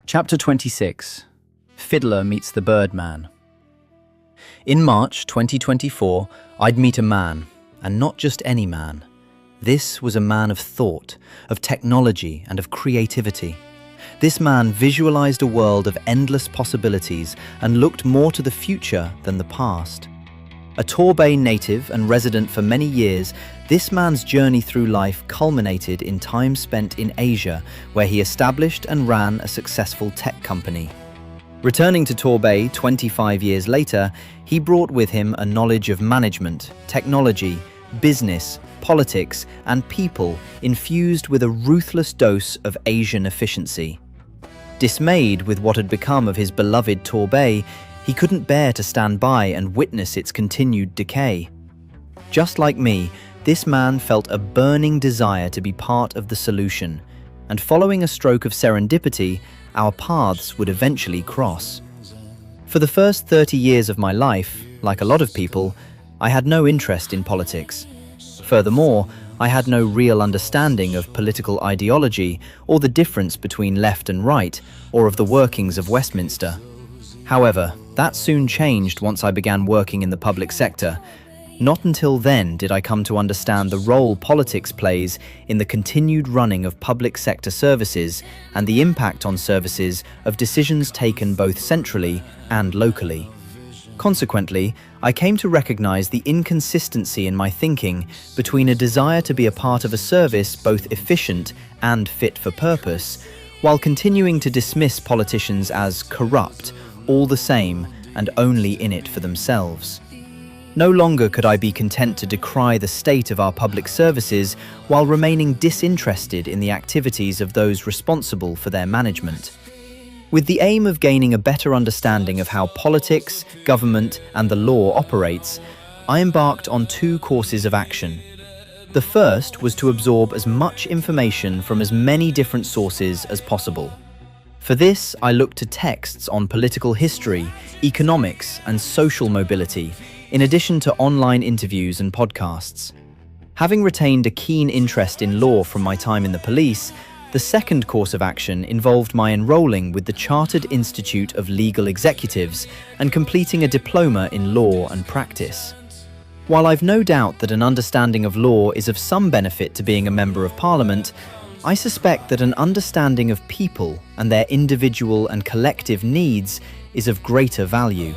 Chapter 26. Fiddler Meets the Birdman. In March 2024, I'd meet a man, and not just any man. This was a man of thought, of technology, and of creativity. This man visualized a world of endless possibilities and looked more to the future than the past. A Torbay native and resident for many years, this man's journey through life culminated in time spent in Asia, where he established and ran a successful tech company. Returning to Torbay 25 years later, he brought with him a knowledge of management, technology, business, politics, and people infused with a ruthless dose of Asian efficiency. Dismayed with what had become of his beloved Torbay, he couldn't bear to stand by and witness its continued decay. Just like me, this man felt a burning desire to be part of the solution, and following a stroke of serendipity, our paths would eventually cross. For the first 30 years of my life, like a lot of people, I had no interest in politics. Furthermore, I had no real understanding of political ideology or the difference between left and right, or of the workings of Westminster. However, that soon changed once I began working in the public sector. Not until then did I come to understand the role politics plays in the continued running of public sector services and the impact on services of decisions taken both centrally and locally. Consequently, I came to recognize the inconsistency in my thinking between a desire to be a part of a service both efficient and fit for purpose, while continuing to dismiss politicians as corrupt, all the same, and only in it for themselves. No longer could I be content to decry the state of our public services while remaining disinterested in the activities of those responsible for their management. With the aim of gaining a better understanding of how politics, government, and the law operates, I embarked on 2 courses of action. The first was to absorb as much information from as many different sources as possible. For this, I looked to texts on political history, economics, and social mobility, in addition to online interviews and podcasts. Having retained a keen interest in law from my time in the police, the second course of action involved my enrolling with the Chartered Institute of Legal Executives and completing a diploma in law and practice. While I've no doubt that an understanding of law is of some benefit to being a member of Parliament, I suspect that an understanding of people and their individual and collective needs is of greater value.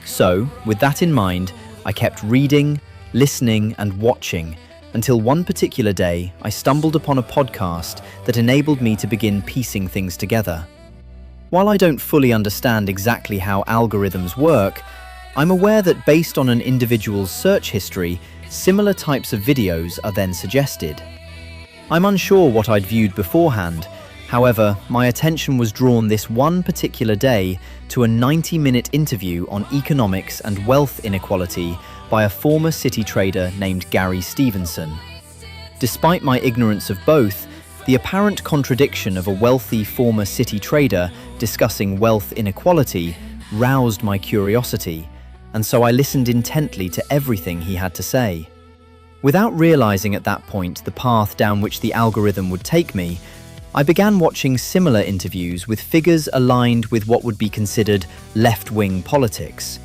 So, with that in mind, I kept reading, listening, and watching until one particular day I stumbled upon a podcast that enabled me to begin piecing things together. While I don't fully understand exactly how algorithms work, I'm aware that based on an individual's search history, similar types of videos are then suggested. I'm unsure what I'd viewed beforehand. However, my attention was drawn this one particular day to a 90-minute interview on economics and wealth inequality by a former city trader named Gary Stevenson. Despite my ignorance of both, the apparent contradiction of a wealthy former city trader discussing wealth inequality roused my curiosity, and so I listened intently to everything he had to say. Without realizing at that point the path down which the algorithm would take me, I began watching similar interviews with figures aligned with what would be considered left-wing politics.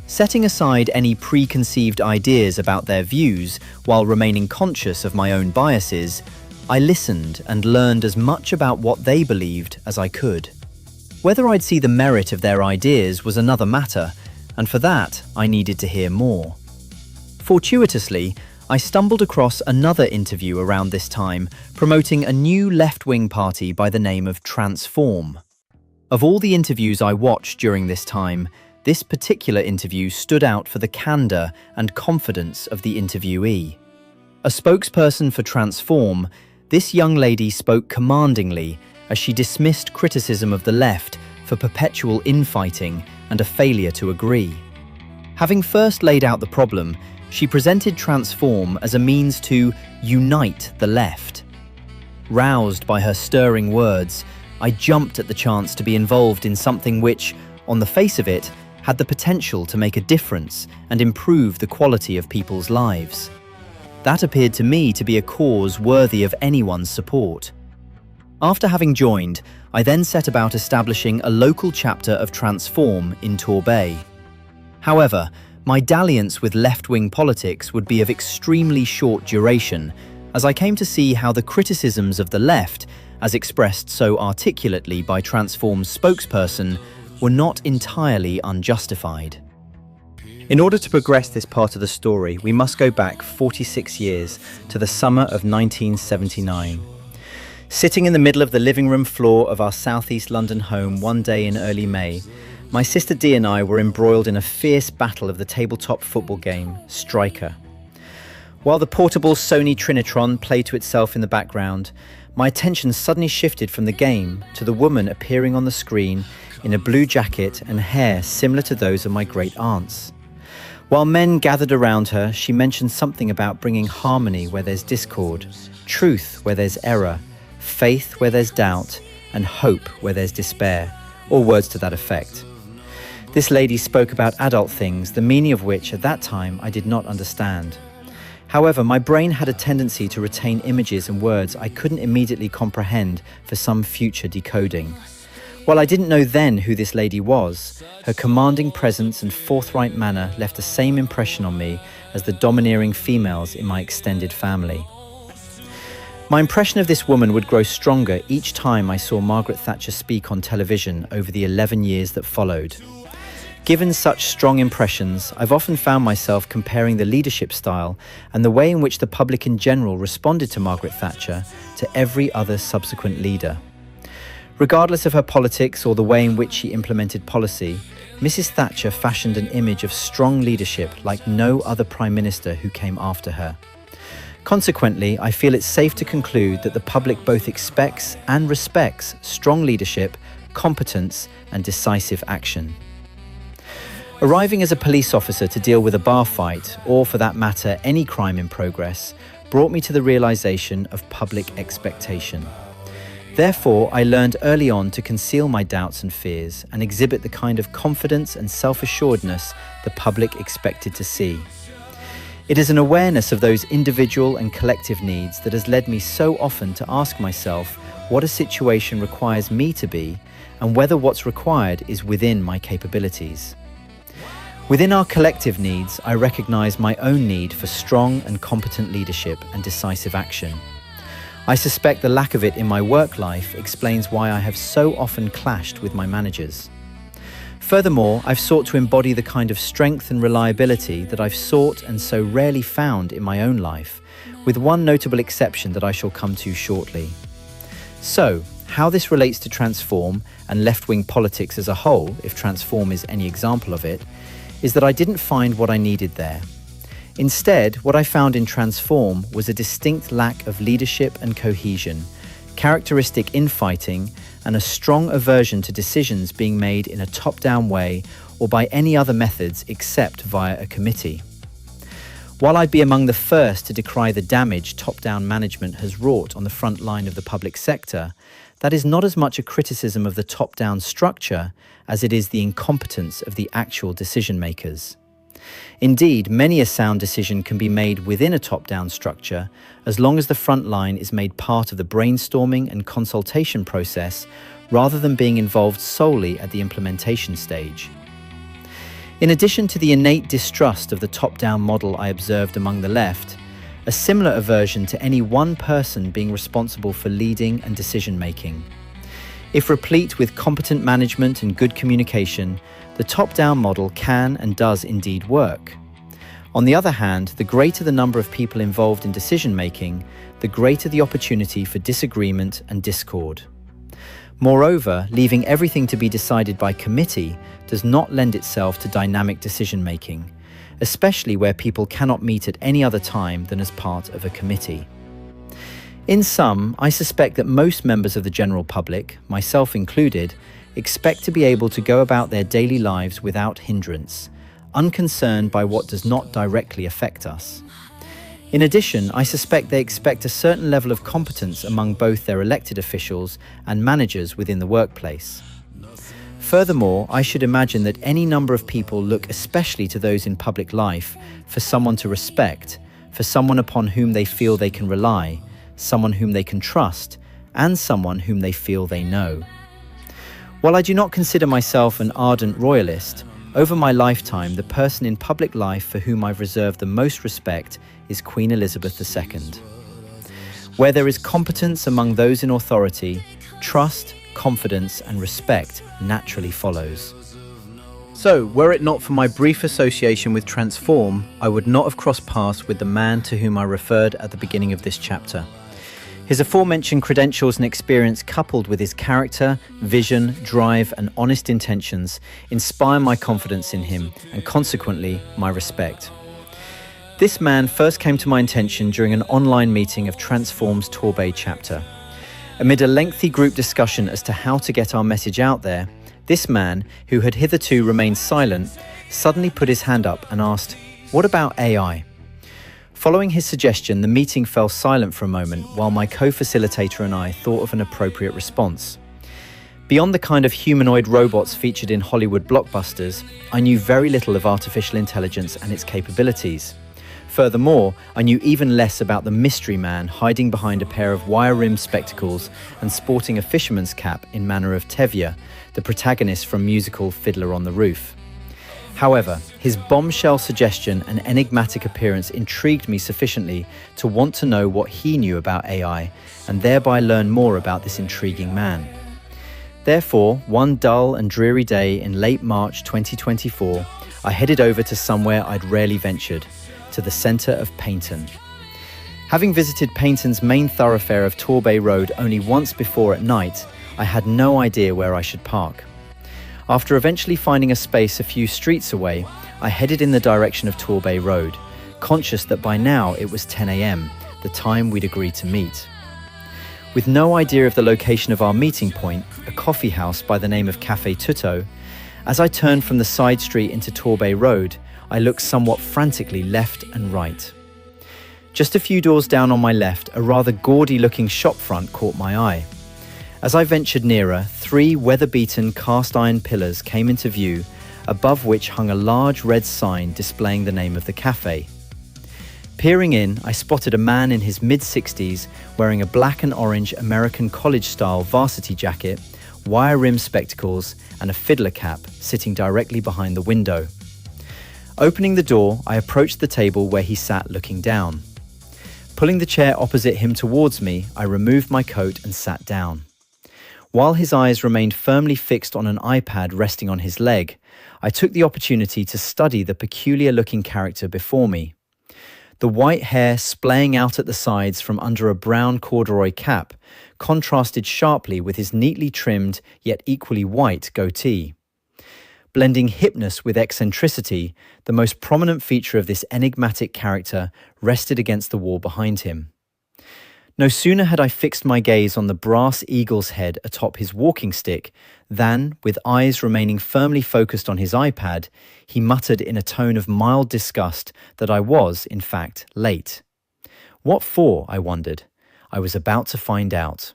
Setting aside any preconceived ideas about their views while remaining conscious of my own biases, I listened and learned as much about what they believed as I could. Whether I'd see the merit of their ideas was another matter, and for that, I needed to hear more. Fortuitously, I stumbled across another interview around this time promoting a new left-wing party by the name of Transform. Of all the interviews I watched during this time, this particular interview stood out for the candor and confidence of the interviewee. A spokesperson for Transform, this young lady spoke commandingly as she dismissed criticism of the left for perpetual infighting and a failure to agree. Having first laid out the problem, she presented Transform as a means to unite the left. Roused by her stirring words, I jumped at the chance to be involved in something which, on the face of it, had the potential to make a difference and improve the quality of people's lives. That appeared to me to be a cause worthy of anyone's support. After having joined, I then set about establishing a local chapter of Transform in Torbay. However, my dalliance with left-wing politics would be of extremely short duration, as I came to see how the criticisms of the left, as expressed so articulately by Transform's spokesperson, were not entirely unjustified. In order to progress this part of the story, we must go back 46 years to the summer of 1979. Sitting in the middle of the living room floor of our southeast London home one day in early May, my sister Dee and I were embroiled in a fierce battle of the tabletop football game, Striker. While the portable Sony Trinitron played to itself in the background, my attention suddenly shifted from the game to the woman appearing on the screen in a blue jacket and hair similar to those of my great-aunts. While men gathered around her, she mentioned something about bringing harmony where there's discord, truth where there's error, faith where there's doubt, and hope where there's despair, or words to that effect. This lady spoke about adult things, the meaning of which at that time I did not understand. However, my brain had a tendency to retain images and words I couldn't immediately comprehend for some future decoding. While I didn't know then who this lady was, her commanding presence and forthright manner left the same impression on me as the domineering females in my extended family. My impression of this woman would grow stronger each time I saw Margaret Thatcher speak on television over the 11 years that followed. Given such strong impressions, I've often found myself comparing the leadership style and the way in which the public in general responded to Margaret Thatcher to every other subsequent leader. Regardless of her politics or the way in which she implemented policy, Mrs. Thatcher fashioned an image of strong leadership like no other Prime Minister who came after her. Consequently, I feel it's safe to conclude that the public both expects and respects strong leadership, competence, and decisive action. Arriving as a police officer to deal with a bar fight, or for that matter, any crime in progress, brought me to the realization of public expectation. Therefore, I learned early on to conceal my doubts and fears and exhibit the kind of confidence and self-assuredness the public expected to see. It is an awareness of those individual and collective needs that has led me so often to ask myself what a situation requires me to be and whether what's required is within my capabilities. Within our collective needs, I recognize my own need for strong and competent leadership and decisive action. I suspect the lack of it in my work life explains why I have so often clashed with my managers. Furthermore, I've sought to embody the kind of strength and reliability that I've sought and so rarely found in my own life, with one notable exception that I shall come to shortly. So, how this relates to Transform and left-wing politics as a whole, if Transform is any example of it, is that I didn't find what I needed there. Instead, what I found in Transform was a distinct lack of leadership and cohesion, characteristic infighting, and a strong aversion to decisions being made in a top-down way or by any other methods except via a committee. While I'd be among the first to decry the damage top-down management has wrought on the front line of the public sector, that is not as much a criticism of the top-down structure as it is the incompetence of the actual decision-makers. Indeed, many a sound decision can be made within a top-down structure as long as the front line is made part of the brainstorming and consultation process rather than being involved solely at the implementation stage. In addition to the innate distrust of the top-down model I observed among the left, a similar aversion to any one person being responsible for leading and decision-making. If replete with competent management and good communication, the top-down model can and does indeed work. On the other hand, the greater the number of people involved in decision-making, the greater the opportunity for disagreement and discord. Moreover, leaving everything to be decided by committee does not lend itself to dynamic decision-making, especially where people cannot meet at any other time than as part of a committee. In sum, I suspect that most members of the general public, myself included, expect to be able to go about their daily lives without hindrance, unconcerned by what does not directly affect us. In addition, I suspect they expect a certain level of competence among both their elected officials and managers within the workplace. Furthermore, I should imagine that any number of people look especially to those in public life for someone to respect, for someone upon whom they feel they can rely, someone whom they can trust, and someone whom they feel they know. While I do not consider myself an ardent royalist, over my lifetime, the person in public life for whom I've reserved the most respect is Queen Elizabeth II. Where there is competence among those in authority, trust, confidence, and respect naturally follows. So, were it not for my brief association with Transform, I would not have crossed paths with the man to whom I referred at the beginning of this chapter. His aforementioned credentials and experience, coupled with his character, vision, drive, and honest intentions, inspire my confidence in him and consequently my respect. This man first came to my attention during an online meeting of Transform's Torbay chapter. Amid a lengthy group discussion as to how to get our message out there, this man, who had hitherto remained silent, suddenly put his hand up and asked, "What about AI?" Following his suggestion, the meeting fell silent for a moment while my co-facilitator and I thought of an appropriate response. Beyond the kind of humanoid robots featured in Hollywood blockbusters, I knew very little of artificial intelligence and its capabilities. Furthermore, I knew even less about the mystery man hiding behind a pair of wire-rimmed spectacles and sporting a fisherman's cap in manner of Tevye, the protagonist from musical Fiddler on the Roof. However, his bombshell suggestion and enigmatic appearance intrigued me sufficiently to want to know what he knew about AI and thereby learn more about this intriguing man. Therefore, one dull and dreary day in late March 2024, I headed over to somewhere I'd rarely ventured, to the centre of Paignton. Having visited Paignton's main thoroughfare of Torbay Road only once before at night, I had no idea where I should park. After eventually finding a space a few streets away, I headed in the direction of Torbay Road, conscious that by now it was 10 a.m, the time we'd agreed to meet. With no idea of the location of our meeting point, a coffee house by the name of Café Tutto, as I turned from the side street into Torbay Road, I looked somewhat frantically left and right. Just a few doors down on my left, a rather gaudy-looking shop front caught my eye. As I ventured nearer, 3 weather-beaten cast-iron pillars came into view, above which hung a large red sign displaying the name of the cafe. Peering in, I spotted a man in his mid-60s wearing a black and orange American college-style varsity jacket, wire-rimmed spectacles, and a fiddler cap sitting directly behind the window. Opening the door, I approached the table where he sat looking down. Pulling the chair opposite him towards me, I removed my coat and sat down. While his eyes remained firmly fixed on an iPad resting on his leg, I took the opportunity to study the peculiar-looking character before me. The white hair splaying out at the sides from under a brown corduroy cap contrasted sharply with his neatly trimmed yet equally white goatee. Blending hipness with eccentricity, the most prominent feature of this enigmatic character rested against the wall behind him. No sooner had I fixed my gaze on the brass eagle's head atop his walking stick than, with eyes remaining firmly focused on his iPad, he muttered in a tone of mild disgust that I was, in fact, late. What for, I wondered. I was about to find out.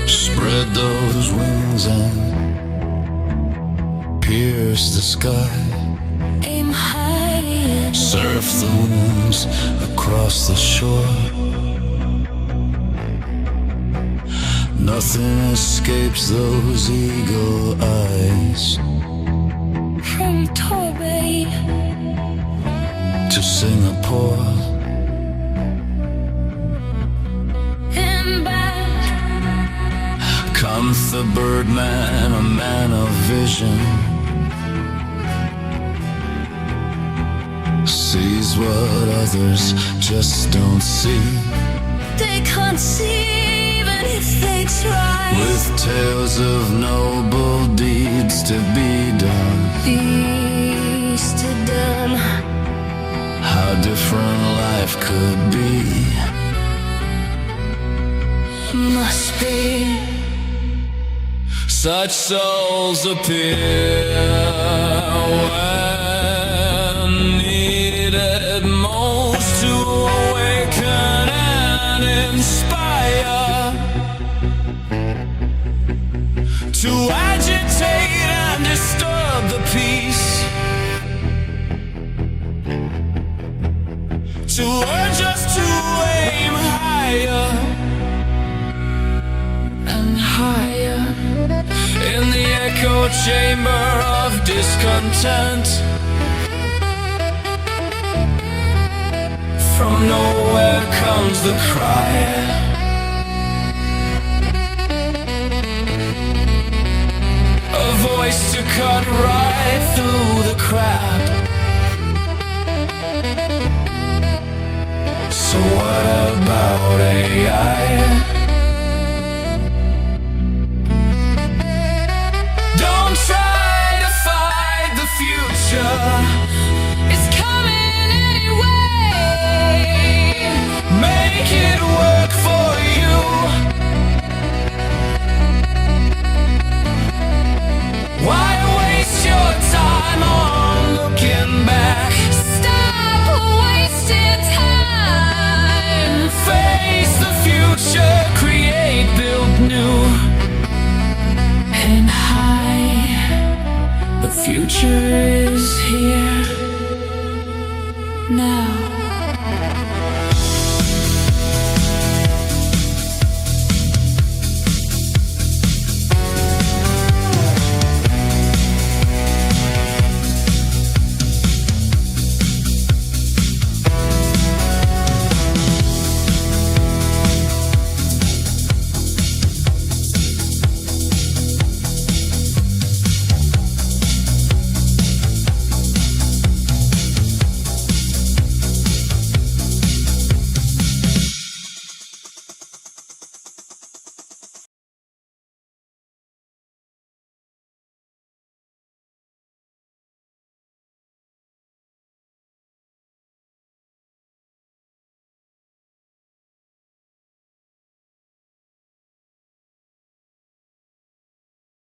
Spread those wings and pierce the sky. Aim high, Surf the winds across the shore. Nothing escapes those eagle eyes. from Torbay To Singapore, and back the Birdman, a man of vision. Sees what others just don't see. They can't see even if they try. With tales of noble deeds to be done. Deeds to done. How different life could be. Must be. Such souls appear when needed most to awaken and inspire, to agitate and disturb the peace, to urge us to aim higher and higher in the echo chamber of discontent. From nowhere comes the cry. A voice to cut right through the crowd. So what about AI? Don't try to fight the future. It's coming anyway. Make it work for you. Why waste your time on looking back? Stop wasting time. Face the future, create, build new And high. The future is here Now.